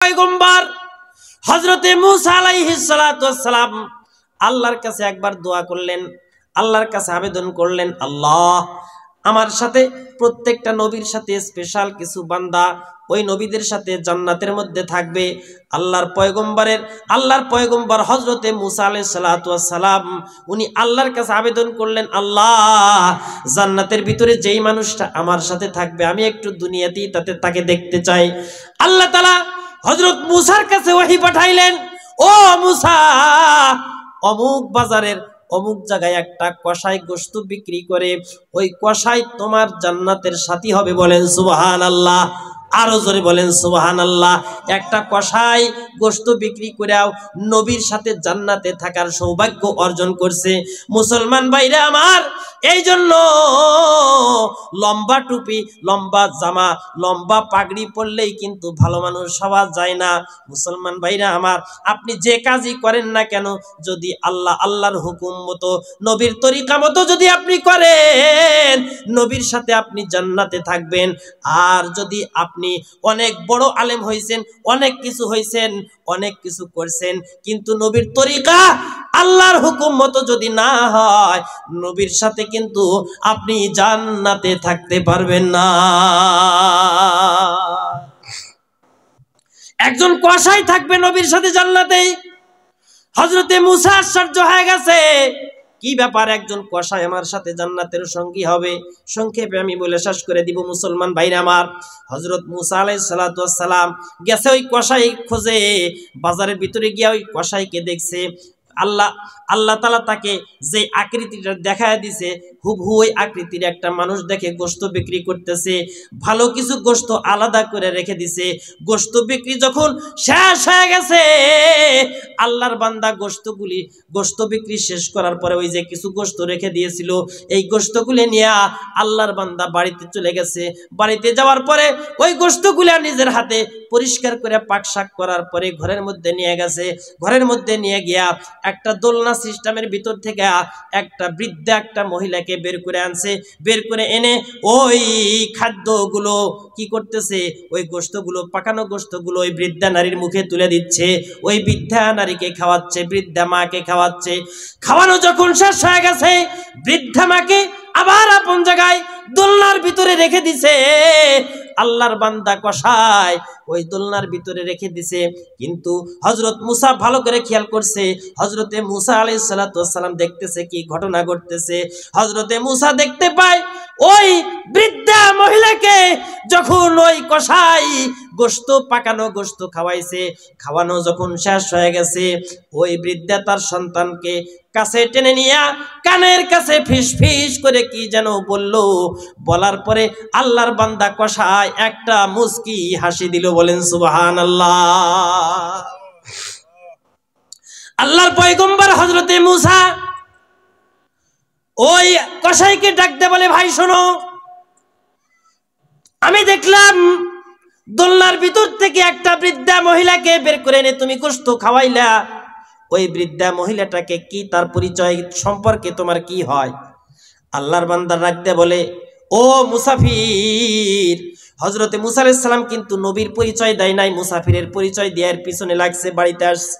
পয়গম্বর হযরতে মূসা আলাইহিস সালাতু ওয়াস সালাম আল্লাহর কাছে একবার দোয়া করলেন, আল্লাহর কাছে আবেদন করলেন, আল্লাহ আমার সাথে প্রত্যেকটা নবীর সাথে স্পেশাল কিছু বান্দা ওই নবীদের সাথে জান্নাতের মধ্যে থাকবে। আল্লাহর পয়গম্বর হযরতে মূসা আলাইহিস সালাতু ওয়াস সালাম উনি আল্লাহর কাছে আবেদন করলেন, আল্লাহ জান্নাতের ভিতরে যেই মানুষটা আমার সাথে থাকবে আমি একটু দুনিয়াতেই তাকে দেখতে চাই। আল্লাহ তাআলা হযরত মূসার কাছে ওহী পাঠাইলেন, ও মূসা, অমুক বাজারের অমুক জায়গায় একটা কষাই গোশত বিক্রি করে, ওই কষাই তোমার জান্নাতের সাথী হবে। বলেন সুবহানাল্লাহ, আরো জোরে বলেন সুবহানাল্লাহ। একটা কষাই গোশত বিক্রি করেও নবীর সাথে জান্নাতে থাকার সৌভাগ্য অর্জন করছে। মুসলমান ভাইরা আমার, এই জন্য লম্বা টুপি, লম্বা জামা, লম্বা পাগড়ি পরলেই কিন্তু ভালো মানুষ হওয়া যায় না। মুসলমান ভাইরা আমার, আপনি যে কাজই করেন না কেন, যদি আল্লাহর হুকুম মতো, নবীর তরিকা মতো যদি আপনি করেন, নবীর সাথে আপনি জান্নাতে থাকবেন। আর যদি আপনি অনেক বড় আলেম হইছেন, অনেক কিছু হইছেন, অনেক কিছু করছেন, কিন্তু নবীর তরিকা আল্লাহর হুকুম মতো যদি না হয়, নবীর সাথে কিন্তু আপনি জান্নাতে থাকতে পারবেন না। একজন কসাই থাকবে নবীর সাথে জান্নাতে। হযরতে মূসা আশ্চর্য হয়ে গেছে, কি ব্যাপার, একজন কসাই আমার সাথে জান্নাতের সঙ্গী হবে? সংক্ষেপে আমি বলে শেষ করে দিব মুসলমান ভাইরা আমার। হযরত মূসা আলাইহিস সালাতু ওয়াস সালাম গেছে ওই কসাই খোঁজে, বাজারের ভিতরে গিয়ে ওই কসাইকে দেখছে। আল্লাহ তাআলা তাকে যে আকৃতিটা দেখায় দিছে, হুবহু ওই আকৃতির একটা মানুষ দেখে গোশত বিক্রি করতেছে। ভালো কিছু গোশত আলাদা করে রেখে দিছে। গোশত বিক্রি যখন শেষ হয়ে গেছে, আল্লাহর বান্দা গোশত বিক্রি শেষ করার পরে ওই যে কিছু গোশত রেখে দিয়েছিল, এই গোশতগুলো নিয়ে আল্লাহর বান্দা বাড়িতে চলে গেছে। বাড়িতে যাওয়ার পরে ওই গোশতগুলো নিজের হাতে পরিষ্কার করে পাক শাক করার পরে ঘরের মধ্যে নিয়ে গেছে। ঘরের মধ্যে নিয়ে গিয়া একটা দোলনা সিস্টেমের ভিতর থেকে একটা বৃদ্ধা একটা মহিলাকে বের করে আনছে। বের করে এনে ওই খাদ্যগুলো কি করতেছে, ওই গোশতগুলো, পাকানো গোশতগুলো ওই বৃদ্ধা নারীর মুখে তুলে দিচ্ছে। ওই বৃদ্ধা নারীকে খাওয়াচ্ছে, বৃদ্ধা মাকে খাওয়াচ্ছে। খাওয়ানো যখন শেষ হয়ে গেছে, বৃদ্ধা মাকে আবার আপন জায়গায় দোলনার ভিতরে রেখে দিছে। আল্লাহর বান্দা কসাই ওই দোলনার ভিতরে রেখে দিছে। কিন্তু হযরত মূসা ভালো করে খেয়াল করছে। হযরতে মূসা আলাইহিস সালাতু ওয়াস সালাম দেখতেছে কি ঘটনা ঘটতেছে। হযরতে মূসা দেখতে পায় ওই বৃদ্ধা মহিলাকে যখন ওই কসাই গোশত, পাকানো গোশত খাওয়াইছে, খাওয়ানো যখন শেষ হয়ে গেছে, ওই বৃদ্ধা তার সন্তানকে কাছে টেনে নিয়ে কানের কাছে ফিস ফিস করে কি যেন বলল। বলার পরে আল্লাহর বান্দা কসাই একটা মুস্কি হাসি দিল। বলেন সুবহানাল্লাহ। আল্লাহর পয়গম্বর হযরতে মূসা ওই কসাইকে ডাকতে বলে, ভাই শোনো, আমি দেখলাম দোলনার ভিতর থেকে একটা বৃদ্ধা মহিলাকে বের করে এনে তুমি গোশত খাওয়াইলা। ওই বৃদ্ধা মহিলাটাকে কি, তার পরিচয় সম্পর্কে তোমার কি হয়? আল্লাহর বান্দা ডাকতে বলে, ও মুসাফির। হযরতে মূসা আলাইহিস সালাম কিন্তু নবীর পরিচয় দেয় নাই, মুসাফিরের পরিচয় দেওয়ার পিছনে লাগছে, বাড়িতে আসছে।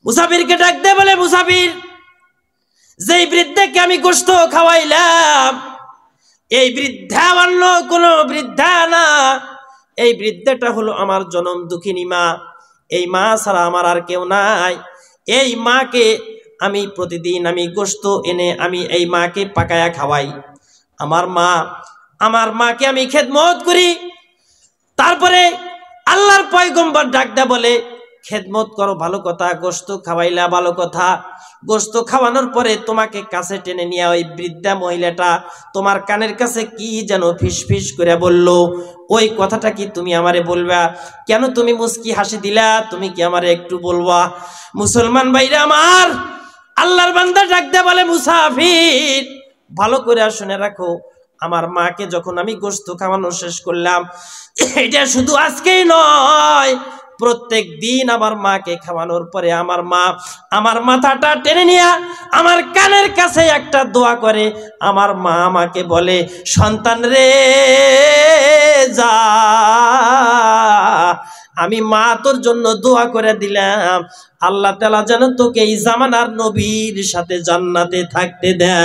মুসাফিরকে ডাকতে বলে, মুসাফির, যেই বৃদ্ধাকে আমি গোশত খাওয়াইলাম, এই বৃদ্ধা অন্য কোনো বৃদ্ধা না, এই বৃদ্ধাটা হলো আমার জনম দুঃখিনী মা। এই মা ছাড়া আমার আর কেউ নাই। এই মাকে আমি প্রতিদিন আমি গোশত এনে আমি এই মাকে পাকায়া খাওয়াই। আমার মাকে আমি খেদমত করি। তারপরে আল্লাহর পয়গম্বর ডাকদা বলে, খেদমত করো ভালো কথা, গোশত খাওয়াইলা ভালো কথা। গোশত খাওয়ানোর পরে তোমাকে কাছে টেনে নিয়ে ওই বৃদ্ধা মহিলাটা তোমার কানের কাছে কি যেন ফিস ফিস করে বলল। ওই কথাটা কি তুমি আমারে বলবা? কেন তুমি মুস্কি হাসি দিলা? তুমি কি আমারে একটু বলবা? মুসলমান ভাইরা আমার, আল্লাহর বান্দা ডাকদা বলে, মুসাফির, ভালো করে শুনে রাখো, আমার মাকে যখন আমি গোশত খাওয়ানো শেষ করলাম, এটা শুধু আজকেই নয়, প্রত্যেক দিন আমার মাকে খাওয়ানোর পরে আমার মা আমার মাথাটা টেনে নিয়ে আমার কানের কাছে একটা দোয়া করে। আমার মা আমাকে বলে, সন্তান রে যা, আমি মা তোর জন্য দোয়া করে দিলাম, আল্লাহ তাআলা যেন তোকে এই জামানার নবীর সাথে জান্নাতে থাকতে দেয়।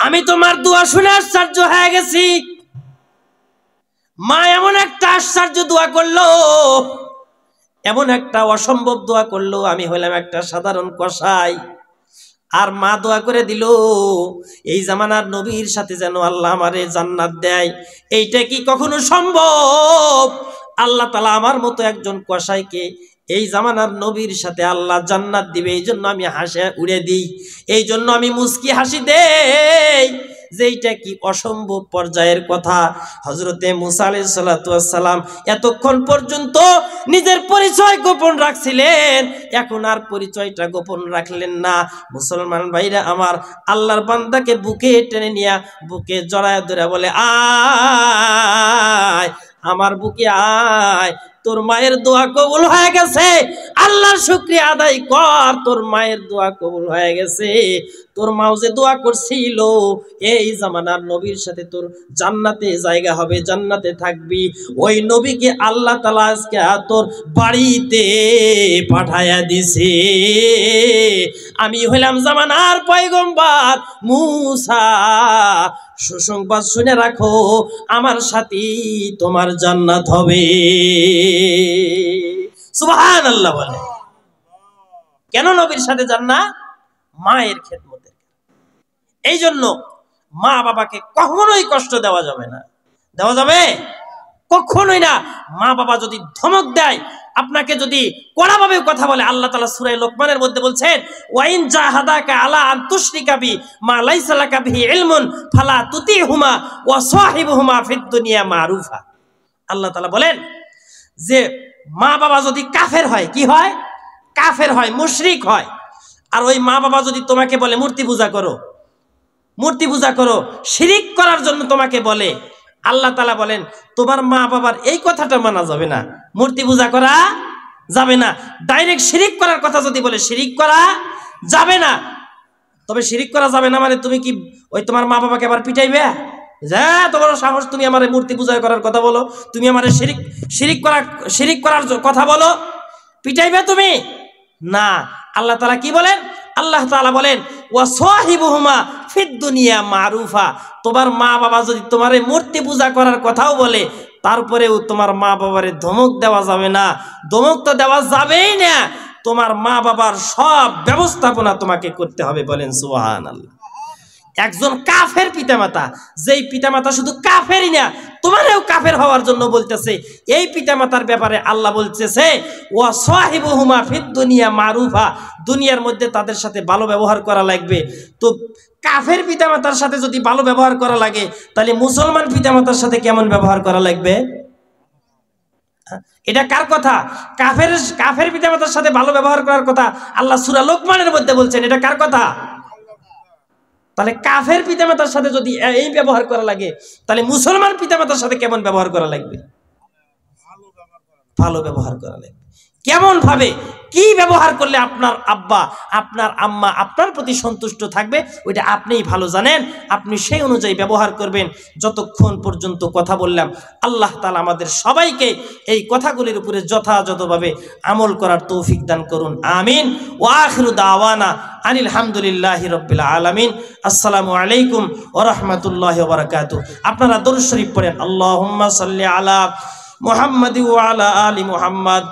আমি তোমার দোয়া শুনে আশ্চর্য হয়ে গেছি। মা এমন একটা আশ্চর্য দোয়া করলো, এমন একটা অসম্ভব দোয়া করলো। আমি হলাম একটা সাধারণ কসাই, আর মা দোয়া করে দিল এই জামানার নবীর সাথে যেন আল্লাহ আমারে জান্নাত দেয়। এইটা কি কখনো সম্ভব? আল্লাহ তাআলা আমার মতো একজন কসাইকে এই জামানার নবীর সাথে আল্লাহ জান্নাত দিবে, এই জন্য আমি হাসি উড়ে দিই, এই জন্য আমি মুস্কি হাসি দেই যে এইটা কি অসম্ভব পর্যায়ের কথা। হযরতে মুসা আলাইহিস সালাতু ওয়াস সালাম এতক্ষণ পর্যন্ত নিজের পরিচয় গোপন রাখছিলেন, এখন আর পরিচয়টা গোপন রাখলেন না। মুসলমান ভাইরা আমার, আল্লাহর বান্দাকে বুকে টেনে নিয়ে বুকে জড়ায় ধরে বলে, আয় আমার বুকে আয়, তোর মায়ের দোয়া কবুল হয়ে গেছে, আল্লাহর শুকরিয়া আদায় কর, তোর মায়ের দোয়া কবুল হয়ে গেছে। তোর মাও যে দোয়া করছিল এই জামানার নবীর সাথে তোর জান্নাতে জায়গা হবে, জান্নাতে থাকবি, ওই নবীকে আল্লাহ তাআলা আজকে তোর বাড়িতে পাঠায়া দিছে। আমি হইলাম জামানার পয়গম্বর মুসা, সুসংবাদ শুনে রাখো, আমার সাথে তোমার জান্নাত হবে। সুবহানাল্লাহ বলে। কেন নবীর সাথে জান্নাত? মায়ের খেদমতে। এই জন্য মা বাবাকে কখনোই কষ্ট দেওয়া যাবে না। দেওয়া যাবে? কখনোই না। মা বাবা যদি ধমক দেয়, আপনাকে যদি কড়াভাবে কথা বলে, আল্লাহ তাআলা সূরা লোকমানের মধ্যে বলছেন, ওয়াইন জাহাদাকা আলা আন তুশরিকা বি মা লাইসা লাকা বিহি ইলমুন ফালা তুতিহুমা ওয়া সাহিবহুমা ফিদ দুনিয়া মারুফা। আল্লাহ তাআলা বলেন যে মা বাবা যদি কাফের হয়, কি হয়? কাফের হয়, মুশরিক হয়। আর ওই মা বাবা যদি তোমাকে বলে মূর্তি পূজা করো, মূর্তি পূজা করো, শিরিক করার জন্য তোমাকে বলে, আল্লাহ তাআলা বলেন তোমার মা বাবার এই কথাটা মানা যাবে না, মূর্তি পূজা করা যাবে না। ডাইরেক্ট শিরিক করার কথা যদি বলে, শিরিক করা যাবে না। তবে শিরিক করা যাবে না মানে তুমি কি ওই তোমার মা বাবাকে আবার পিটাইবে? যা তোমার সাহস, তুমি আমার মূর্তি পূজা করার কথা বলো, তুমি আমার শিরিক করার কথা বলো, পিটাইবে তুমি? না। আল্লাহ তাআলা কি বলেন? আল্লাহ তাআলা বলেন ওয়া সাহিবুহুমা ফিদ দুনিয়া মারুফা। তোমার মা বাবা যদি তোমারে মূর্তি পূজা করার কথাও বলে, তারপরেও তোমার মা বাবারে ধমক দেওয়া যাবে না। ধমক তো দেওয়া যাবেই না, তোমার মা বাবার সব ব্যবস্থাপনা তোমাকে করতে হবে। বলেন সুবহানাল্লাহ। একজন কাফের পিতামাতা, যেই পিতামাতা শুধু কাফেরই না, তোমারও কাফের হওয়ার জন্য বলতেছে, এই পিতামাতার ব্যাপারে আল্লাহ বলতেছে ওয়া সাহিবুহুমা ফিদ দুনিয়া মারুফা, দুনিয়ার মধ্যে তাদের সাথে ভালো ব্যবহার করা লাগবে। তো কাফের পিতামাতার সাথে যদি ভালো ব্যবহার করা লাগে, তাহলে মুসলমান পিতামাতার সাথে কেমন ব্যবহার করা লাগবে? এটা কার কথা? কাফের পিতামাতার সাথে ভালো ব্যবহার করার কথা আল্লাহ সূরা লোকমানের মধ্যে বলছেন। এটা কার কথা? তাহলে কাফের পিতামাতার সাথে যদি এই ব্যবহার করা লাগে, তাহলে মুসলমান পিতামাতার সাথে কেমন ব্যবহার করা লাগবে? ভালো ব্যবহার করা লাগবে। কেমন ভাবে, কি ব্যবহার করলে আপনার আব্বা, আপনার আম্মা আপনার প্রতি সন্তুষ্ট থাকবে, ওইটা আপনিই ভালো জানেন। আপনি সেই অনুযায়ী ব্যবহার করবেন। যতক্ষণ পর্যন্ত কথা বললাম, আল্লাহ তাআলা আমাদের সবাইকে এই কথাগুলির উপরে যথাযথভাবে আমল করার তৌফিক দান করুন। আমিন। ওয়া আখিরু দাওয়ানা আনিল হামদুলিল্লাহি রাব্বিল আলামিন। আসসালামু আলাইকুম ওয়া রাহমাতুল্লাহি ওয়া বারাকাতুহু। আপনারা দরুদ শরীফ পড়েন। আল্লাহুম্মা সাল্লি আলা মুহাম্মাদি ওয়া আলা আলি মুহাম্মাদ।